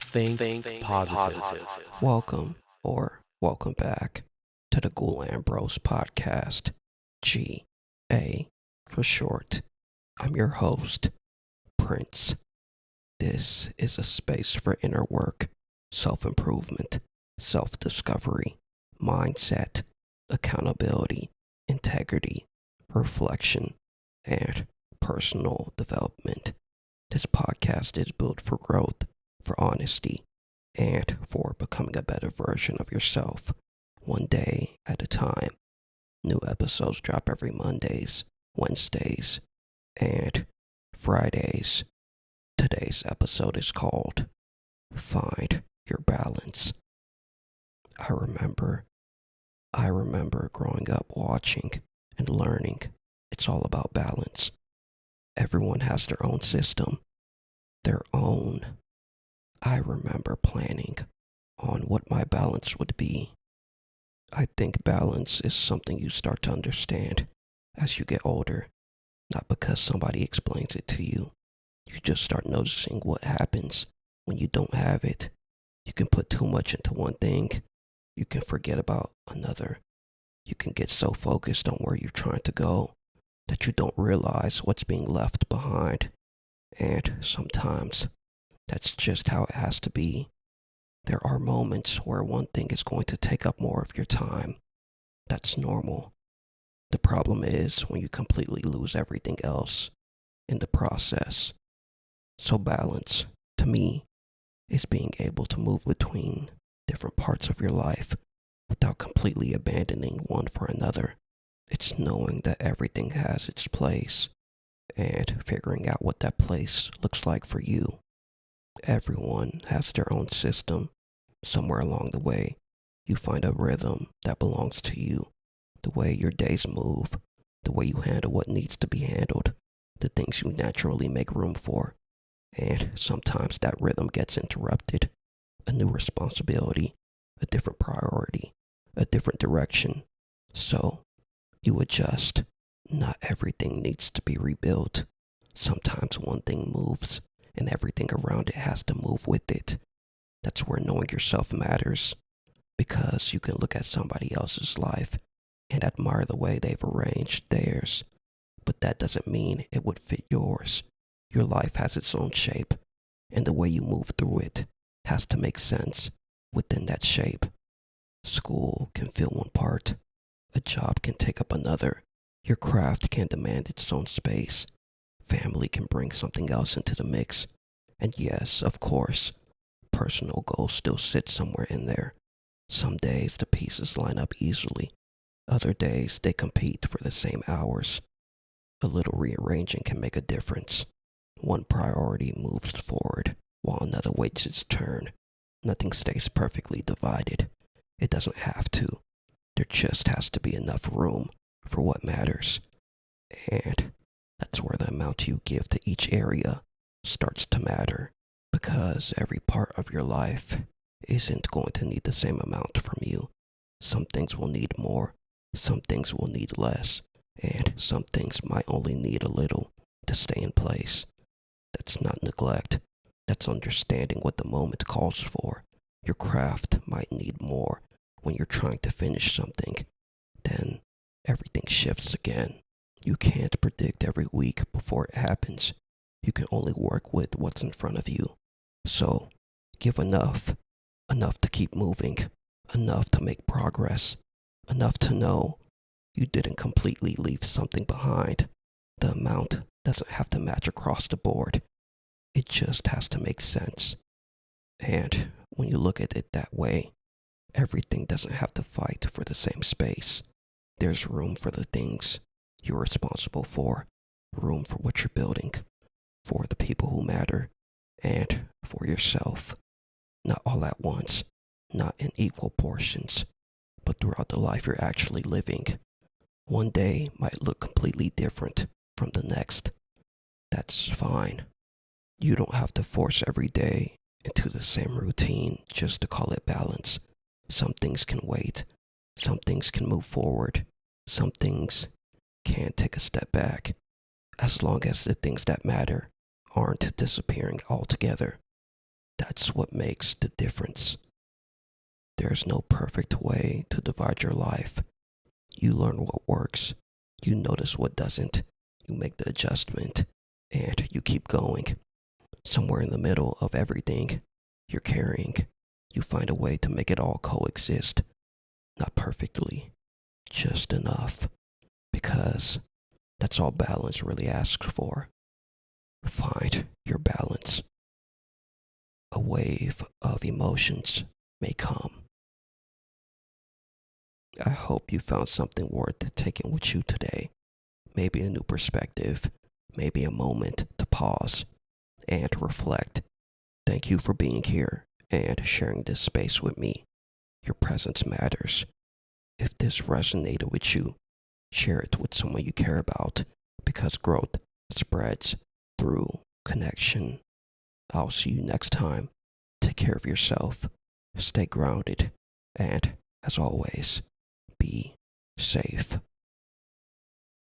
Think positive. Welcome back to the Ghoul Ambrose podcast. GA for short. I'm your host, Prince. This is a space for inner work, self improvement, self discovery, mindset, accountability, integrity, reflection, and personal development. This podcast is built for growth, for honesty, and for becoming a better version of yourself, one day at a time. New episodes drop every Mondays, Wednesdays, and Fridays. Today's episode is called Find Your Balance. I remember growing up watching and learning. It's all about balance. Everyone has their own system, their own. I remember planning on what my balance would be. I think balance is something you start to understand as you get older, not because somebody explains it to you. You just start noticing what happens when you don't have it. You can put too much into one thing, you can forget about another. You can get so focused on where you're trying to go that you don't realize what's being left behind. And sometimes that's just how it has to be. There are moments where one thing is going to take up more of your time. That's normal. The problem is when you completely lose everything else in the process. So balance, to me, is being able to move between different parts of your life without completely abandoning one for another. It's knowing that everything has its place and figuring out what that place looks like for you. Everyone has their own system. Somewhere along the way, you find a rhythm that belongs to you. The way your days move, the way you handle what needs to be handled, the things you naturally make room for. And sometimes that rhythm gets interrupted. A new responsibility, a different priority, a different direction. So, you adjust. Not everything needs to be rebuilt. Sometimes one thing moves and everything around it has to move with it. That's where knowing yourself matters, because you can look at somebody else's life and admire the way they've arranged theirs, but that doesn't mean it would fit yours. Your life has its own shape, and the way you move through it has to make sense within that shape. School can fill one part, a job can take up another, your craft can demand its own space, family can bring something else into the mix, and yes, of course, personal goals still sit somewhere in there. Some days the pieces line up easily, other days they compete for the same hours. A little rearranging can make a difference. One priority moves forward while another waits its turn. Nothing stays perfectly divided. It doesn't have to. There just has to be enough room for what matters. And that's where the amount you give to each area starts to matter, because every part of your life isn't going to need the same amount from you. Some things will need more, some things will need less, and some things might only need a little to stay in place. That's not neglect, that's understanding what the moment calls for. Your craft might need more when you're trying to finish something. Then everything shifts again. You can't predict every week before it happens. You can only work with what's in front of you. So, give enough to keep moving, enough to make progress, enough to know you didn't completely leave something behind. The amount doesn't have to match across the board. It just has to make sense. And when you look at it that way, everything doesn't have to fight for the same space. There's room for the things you're responsible for, room for what you're building, for the people who matter, and for yourself. Not all at once, not in equal portions, but throughout the life you're actually living. One day might look completely different from the next. That's fine. You don't have to force every day into the same routine just to call it balance. Some things can wait. Some things can move forward. Some things can take a step back, as long as the things that matter aren't disappearing altogether. That's what makes the difference. There's no perfect way to divide your life. You learn what works, you notice what doesn't, you make the adjustment, and you keep going. Somewhere in the middle of everything you're carrying, you find a way to make it all coexist. Not perfectly, just enough. Because that's all balance really asks for. Find your balance. A wave of emotions may come. I hope you found something worth taking with you today. Maybe a new perspective, maybe a moment to pause and reflect. Thank you for being here and sharing this space with me. Your presence matters. If this resonated with you, share it with someone you care about because growth spreads through connection. I'll see you next time. Take care of yourself, stay grounded, and as always, be safe.